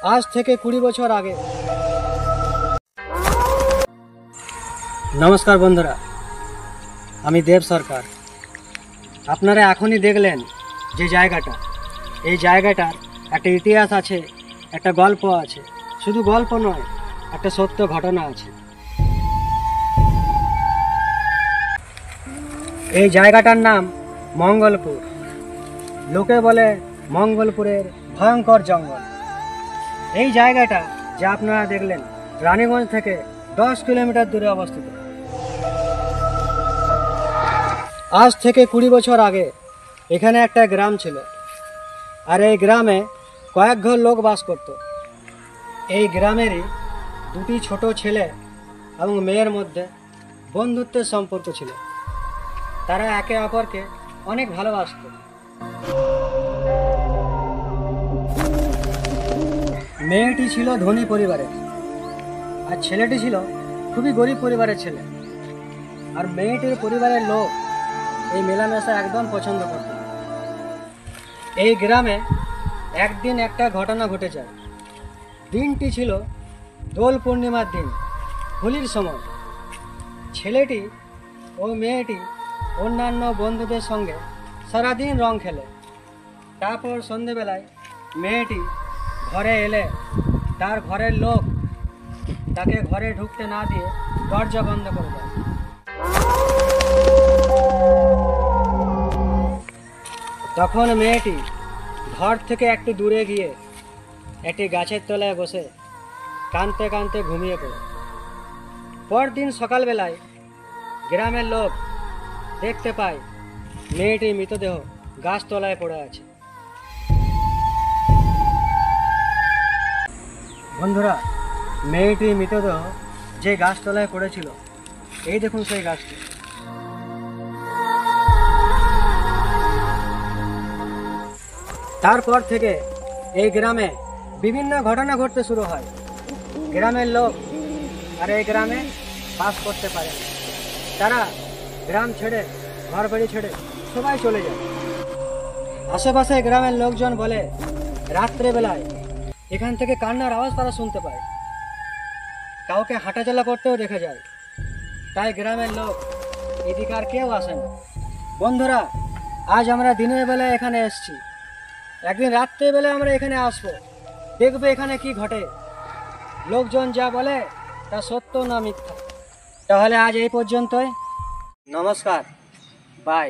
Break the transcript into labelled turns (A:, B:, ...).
A: আজ থেকে 20 বছর আগে। নমস্কার বন্ধুরা, আমি দেব সরকার। আপনারা এখনই দেখলেন যে জায়গাটা, এই জায়গাটার একটা ইতিহাস আছে, একটা গল্প আছে। শুধু গল্প নয়, একটা সত্য ঘটনা আছে। এই জায়গাটার নাম মঙ্গলপুর। লোকে বলে মঙ্গলপুরের ভয়ঙ্কর জঙ্গল। এই জায়গাটা যা আপনারা দেখলেন রানীগঞ্জ থেকে 10 কিলোমিটার দূরে অবস্থিত। আজ থেকে 20 বছর আগে এখানে একটা গ্রাম ছিল, আর এই গ্রামে কয়েক ঘর লোক বাস করত। এই গ্রামেরই দুটি ছোট ছেলে এবং মেয়ের মধ্যে বন্ধুত্বের সম্পর্ক ছিল। তারা একে অপরকে অনেক ভালোবাসত। মেয়েটি ছিল ধনী পরিবারের, আর ছেলেটি ছিল খুবই গরিব পরিবারের ছেলে। আর মেয়েটির পরিবারের লোক এই মেলামেশা একদম পছন্দ করত। এই গ্রামে একদিন একটা ঘটনা ঘটে যায়। দিনটি ছিল দোল পূর্ণিমার দিন, হোলির সময়। ছেলেটি ও মেয়েটি অন্যান্য বন্ধুদের সঙ্গে সারাদিন রং খেলে। তারপর সন্ধেবেলায় মেয়েটি ঘরে এলে তার ঘরের লোক তাকে ঘরে ঢুকতে না দিয়ে দরজা বন্ধ করে দেয়। তখন মেয়েটি ঘর থেকে একটু দূরে গিয়ে একটি গাছের তলায় বসে কাঁদতে কাঁদতে ঘুমিয়ে পড়ে। পরদিন সকালবেলায় গ্রামের লোক দেখতে পায় মেয়েটির মৃতদেহ গাছতলায় পড়ে আছে। বন্ধুরা, মেয়েটির মৃতদেহ যে গাছতলায় পড়েছিল, এই দেখুন সেই গাছটি। তারপর থেকে এই গ্রামে বিভিন্ন ঘটনা ঘটতে শুরু হয়। গ্রামের লোক আর এই গ্রামে বাস করতে পারে না। তারা গ্রাম ছেড়ে, ঘর বাড়ি ছেড়ে সবাই চলে যায়। আশেপাশে গ্রামের লোকজন বলে রাত্রেবেলায় এখান থেকে কান্নার আওয়াজ তারা শুনতে পায়, কাউকে হাঁটাচলা করতেও দেখা যায়। তাই গ্রামের লোক এদিকে আর কেউ আসে না। বন্ধুরা, আজ আমরা দিনের বেলায় এখানে এসেছি, একদিন রাত্রেবেলায় আমরা এখানে আসবো, দেখবো এখানে কি ঘটে। লোকজন যা বলে তা সত্য না মিথ্যা। তাহলে আজ এই পর্যন্তই। নমস্কার, বাই।